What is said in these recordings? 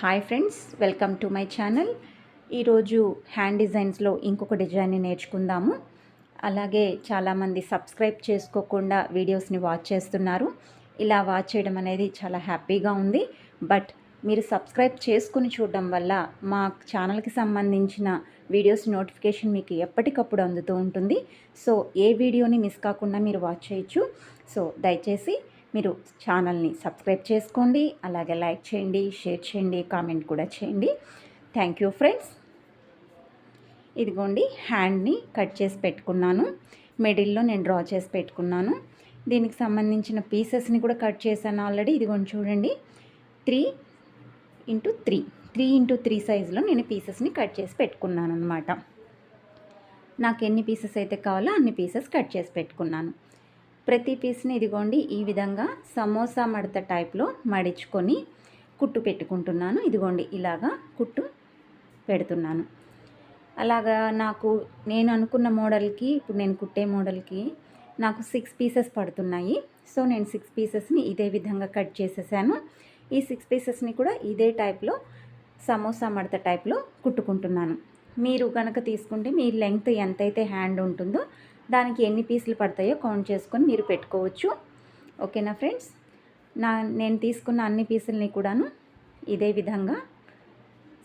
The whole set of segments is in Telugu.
Hi friends, welcome to my channel. ఈరోజు హ్యాండ్ డిజైన్స్లో ఇంకొక డిజైన్ని నేర్చుకుందాము. అలాగే చాలామంది సబ్స్క్రైబ్ చేసుకోకుండా వీడియోస్ని వాచ్ చేస్తున్నారు. ఇలా వాచ్ చేయడం అనేది చాలా హ్యాపీగా ఉంది. బట్ మీరు సబ్స్క్రైబ్ చేసుకుని చూడడం వల్ల మా ఛానల్కి సంబంధించిన వీడియోస్ నోటిఫికేషన్ మీకు ఎప్పటికప్పుడు అందుతూ ఉంటుంది. సో ఏ వీడియోని మిస్ కాకుండా మీరు వాచ్ చేయొచ్చు. సో దయచేసి మీరు ఛానల్ని సబ్స్క్రైబ్ చేసుకోండి, అలాగే లైక్ చేయండి, షేర్ చేయండి, కామెంట్ కూడా చేయండి. Thank you friends. ఇదిగోండి, హ్యాండ్ని కట్ చేసి పెట్టుకున్నాను. మిడిల్లో నేను డ్రా చేసి పెట్టుకున్నాను. దీనికి సంబంధించిన పీసెస్ని కూడా కట్ చేశాను ఆల్రెడీ. ఇదిగోండి చూడండి, 3x3 సైజులో నేను పీసెస్ని కట్ చేసి పెట్టుకున్నాను అనమాట. నాకు ఎన్ని పీసెస్ అయితే కావాలో అన్ని పీసెస్ కట్ చేసి పెట్టుకున్నాను. ప్రతి పీస్ని ఇదిగోండి ఈ విధంగా సమోసా మడత టైప్లో మడించుకొని కుట్టు పెట్టుకుంటున్నాను. ఇదిగోండి ఇలాగా కుట్టు పెడుతున్నాను. అలాగా నేను అనుకున్న మోడల్కి, ఇప్పుడు నేను కుట్టే మోడల్కి నాకు 6 పీసెస్ పడుతున్నాయి. సో నేను 6 పీసెస్ని ఇదే విధంగా కట్ చేసేసాను. ఈ 6 పీసెస్ని కూడా ఇదే టైప్లో సమోసా మడత టైప్లో కుట్టుకుంటున్నాను. మీరు కనుక తీసుకుంటే మీ లెంగ్త్ ఎంతైతే హ్యాండ్ ఉంటుందో దానికి ఎన్ని పీసులు పడతాయో కౌంట్ చేసుకొని మీరు పెట్టుకోవచ్చు. ఓకేనా ఫ్రెండ్స్? నేను తీసుకున్న అన్ని పీసుల్ని కూడాను ఇదే విధంగా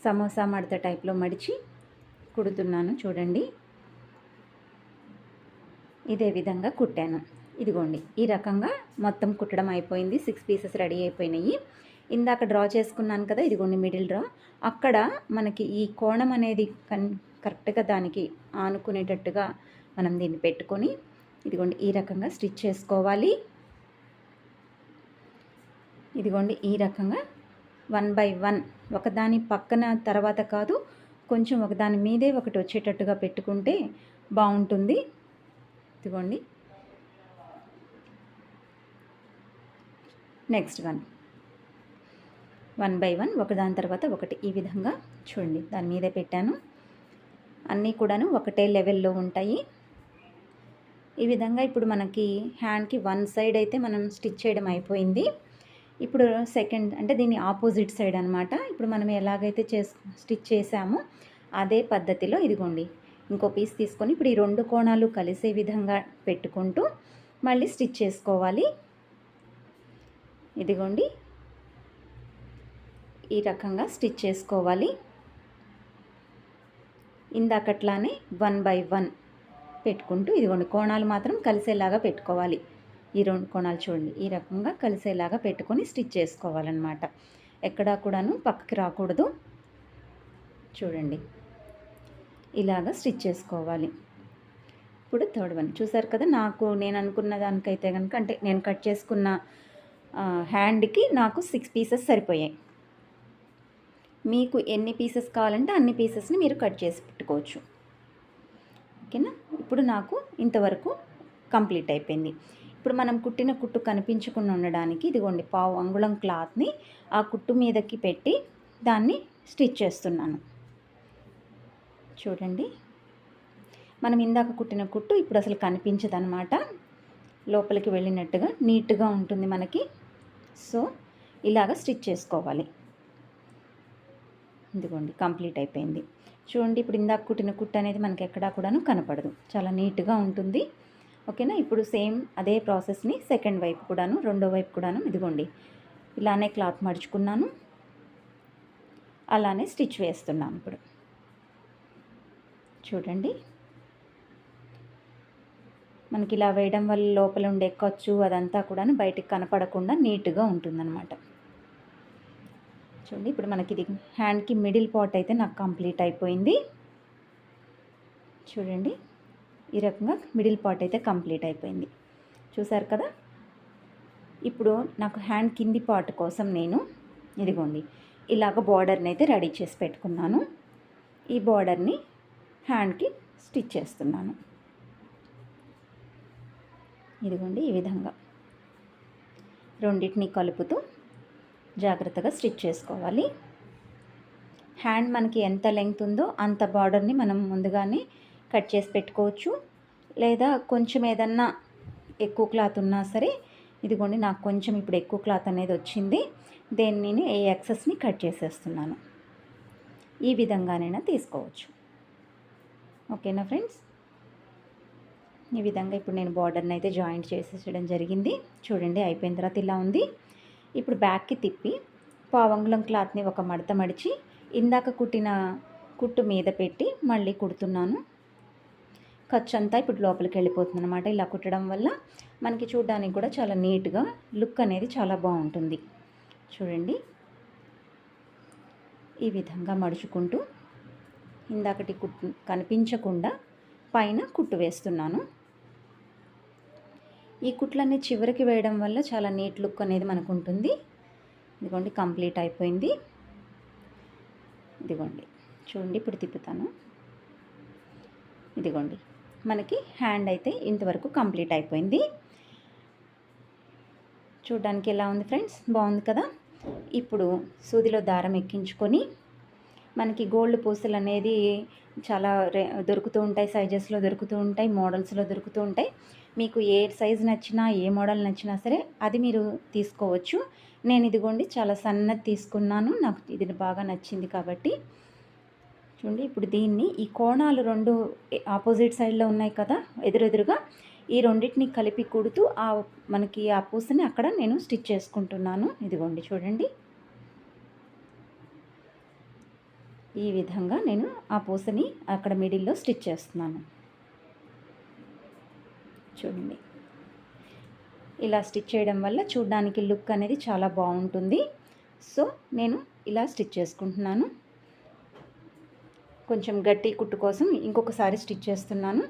సమోసా మడత టైప్లో మడిచి కుడుతున్నాను. చూడండి, ఇదే విధంగా కుట్టాను. ఇదిగోండి ఈ రకంగా మొత్తం కుట్టడం అయిపోయింది. 6 పీసెస్ రెడీ అయిపోయినాయి. ఇందాక డ్రా చేసుకున్నాను కదా, ఇదిగోండి మిడిల్ డ్రా. అక్కడ మనకి ఈ కోణం అనేది కరెక్ట్గా దానికి ఆనుకునేటట్టుగా మనం దీన్ని పెట్టుకొని ఇదిగోండి ఈ రకంగా స్టిచ్ చేసుకోవాలి. ఇదిగోండి ఈ రకంగా 1 by 1 ఒకదాని పక్కన తర్వాత కాదు, కొంచెం ఒకదాని మీదే ఒకటి వచ్చేటట్టుగా పెట్టుకుంటే బాగుంటుంది. ఇదిగోండి నెక్స్ట్ 1 by 1 ఒకదాని తర్వాత ఒకటి ఈ విధంగా చూడండి దాని మీదే పెట్టాను. అన్నీ కూడాను ఒకటే లెవెల్లో ఉంటాయి. ఈ విధంగా ఇప్పుడు మనకి హ్యాండ్కి 1 సైడ్ అయితే మనం స్టిచ్ చేయడం అయిపోయింది. ఇప్పుడు సెకండ్ అంటే దీని ఆపోజిట్ సైడ్ అనమాట. ఇప్పుడు మనం ఎలాగైతే స్టిచ్ చేసామో అదే పద్ధతిలో ఇదిగోండి ఇంకో పీస్ తీసుకొని ఇప్పుడు ఈ 2 కోణాలు కలిసే విధంగా పెట్టుకుంటూ మళ్ళీ స్టిచ్ చేసుకోవాలి. ఇదిగోండి ఈ రకంగా స్టిచ్ చేసుకోవాలి. ఇందాకట్లానే 1 by 1 పెట్టుకుంటూ ఇదిగోండి కోణాలు మాత్రం కలిసేలాగా పెట్టుకోవాలి. ఈ 2 కోణాలు చూడండి ఈ రకంగా కలిసేలాగా పెట్టుకొని స్టిచ్ చేసుకోవాలన్నమాట. ఎక్కడా కూడాను పక్కకి రాకూడదు. చూడండి ఇలాగా స్టిచ్ చేసుకోవాలి. ఇప్పుడు థర్డ్ 1 చూసారు కదా, నేను అనుకున్న దానికైతే కనుక అంటే నేను కట్ చేసుకున్న హ్యాండ్కి నాకు 6 పీసెస్ సరిపోయాయి. మీకు ఎన్ని పీసెస్ కావాలంటే అన్ని పీసెస్ని మీరు కట్ చేసి పెట్టుకోవచ్చు. ఓకేనా? ఇప్పుడు నాకు ఇంతవరకు కంప్లీట్ అయిపోయింది. ఇప్పుడు మనం కుట్టిన కుట్టు కనిపించకుండా ఉండడానికి ఇదిగోండి 1/2 అంగుళం క్లాత్ని ఆ కుట్టు మీదకి పెట్టి దాన్ని స్టిచ్ చేస్తున్నాను. చూడండి, మనం ఇందాక కుట్టిన కుట్టు ఇప్పుడు అసలు కనిపించదన్నమాట. లోపలికి వెళ్ళినట్టుగా నీట్గా ఉంటుంది మనకి. సో ఇలాగ స్టిచ్ చేసుకోవాలి. ఇదిగోండి కంప్లీట్ అయిపోయింది. చూడండి, ఇప్పుడు ఇందాక కుట్టిన కుట్టు అనేది మనకి ఎక్కడా కూడాను కనపడదు, చాలా నీట్గా ఉంటుంది. ఓకేనా? ఇప్పుడు సేమ్ అదే ప్రాసెస్ని సెకండ్ వైపు కూడాను, రెండో వైపు కూడాను ఇదిగోండి ఇలానే క్లాత్ మడుచుకున్నాను, అలానే స్టిచ్ వేస్తున్నాను. ఇప్పుడు చూడండి, మనకి ఇలా వేయడం వల్ల లోపల ఉండే ఖర్చు అదంతా కూడాను బయటికి కనపడకుండా నీట్గా ఉంటుందన్నమాట. చూడండి, ఇప్పుడు మనకి ఇది హ్యాండ్కి మిడిల్ పార్ట్ అయితే నాకు కంప్లీట్ అయిపోయింది. చూడండి ఈ రకంగా మిడిల్ పార్ట్ అయితే కంప్లీట్ అయిపోయింది. చూసారు కదా. ఇప్పుడు నాకు హ్యాండ్ కింది పార్ట్ కోసం నేను ఇదిగోండి ఇలాగ బార్డర్ని అయితే రెడీ చేసి పెట్టుకున్నాను. ఈ బార్డర్ని హ్యాండ్కి స్టిచ్ చేస్తున్నాను. ఇదిగోండి ఈ విధంగా రెండింటిని కలుపుతూ జాగ్రత్తగా స్టిచ్ చేసుకోవాలి. హ్యాండ్ మనకి ఎంత లెంగ్త్ ఉందో అంత బార్డర్ని మనం ముందుగానే కట్ చేసి పెట్టుకోవచ్చు. లేదా కొంచెం ఏదన్నా ఎక్కువ క్లాత్ ఉన్నా సరే ఇదిగోండి నాకు కొంచెం ఇప్పుడు ఎక్కువ క్లాత్ అనేది వచ్చింది. దేన్ని నేను ఈ ఎక్సెస్ని కట్ చేసేస్తున్నాను. ఈ విధంగానైనా తీసుకోవచ్చు. ఓకేనా ఫ్రెండ్స్? ఈ విధంగా ఇప్పుడు నేను బార్డర్ని అయితే జాయింట్ చేసేయడం జరిగింది. చూడండి అయిపోయిన తర్వాత ఇలా ఉంది. ఇప్పుడు బ్యాక్కి తిప్పి పావంగుళం క్లాత్ని ఒక మడత మడిచి ఇందాక కుట్టిన కుట్టు మీద పెట్టి మళ్ళీ కుడుతున్నాను. ఖర్చు అంతా ఇప్పుడు లోపలికి వెళ్ళిపోతుంది అనమాట. ఇలా కుట్టడం వల్ల మనకి చూడడానికి కూడా చాలా నీట్గా లుక్ అనేది చాలా బాగుంటుంది. చూడండి ఈ విధంగా మడుచుకుంటూ ఇందాకటి కుట్టు కనిపించకుండా పైన కుట్టు వేస్తున్నాను. ఈ కుట్లన్నీ చివరికి వేయడం వల్ల చాలా నీట్ లుక్ అనేది మనకు ఉంటుంది. ఇదిగోండి కంప్లీట్ అయిపోయింది. ఇదిగోండి చూడండి ఇప్పుడు తిప్పుతాను. ఇదిగోండి మనకి హ్యాండ్ అయితే ఇంతవరకు కంప్లీట్ అయిపోయింది. చూడడానికి ఎలా ఉంది ఫ్రెండ్స్? బాగుంది కదా? ఇప్పుడు సూదిలో దారం ఎక్కించుకొని మనకి గోల్డ్ పూసలు అనేది చాలా దొరుకుతూ ఉంటాయి, సైజెస్లో దొరుకుతూ ఉంటాయి, మోడల్స్లో దొరుకుతూ ఉంటాయి. మీకు ఏ సైజు నచ్చినా ఏ మోడల్ నచ్చినా సరే అది మీరు తీసుకోవచ్చు. నేను ఇదిగోండి చాలా సన్నది తీసుకున్నాను. నాకు ఇది బాగా నచ్చింది కాబట్టి. చూడండి ఇప్పుడు దీన్ని ఈ కోణాలు రెండు ఆపోజిట్ సైడ్లో ఉన్నాయి కదా ఎదురెదురుగా, ఈ రెండింటిని కలిపి కుడుతూ మనకి ఆ పూసని అక్కడ నేను స్టిచ్ చేసుకుంటున్నాను. ఇదిగోండి చూడండి ఈ విధంగా నేను ఆ పూసని అక్కడ మిడిల్లో స్టిచ్ చేస్తున్నాను. చూడండి ఇలా స్టిచ్ చేయడం వల్ల చూడడానికి లుక్ అనేది చాలా బాగుంటుంది. సో నేను ఇలా స్టిచ్ చేసుకుంటున్నాను. కొంచెం గట్టి కుట్టు కోసం ఇంకొకసారి స్టిచ్ చేస్తున్నాను.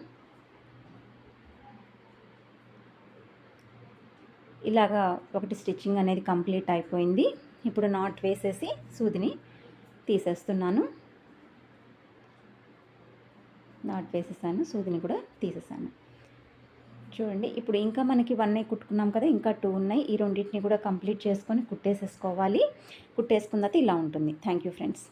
ఇలాగా ఒకటి స్టిచ్చింగ్ అనేది కంప్లీట్ అయిపోయింది. ఇప్పుడు నాట్ వేసేసి సూదిని తీసేస్తున్నాను. నాట్ వేసేసాను, సూదిని కూడా తీసేసాను. చూడండి ఇప్పుడు ఇంకా మనకి 1 కుట్టుకున్నాం కదా, ఇంకా 2 ఉన్నాయి. ఈ రెండింటిని కూడా కంప్లీట్ చేసుకొని కుట్టేసేసుకోవాలి. కుట్టేసుకున్న తర్వాత ఇలా ఉంటుంది. Thank you friends.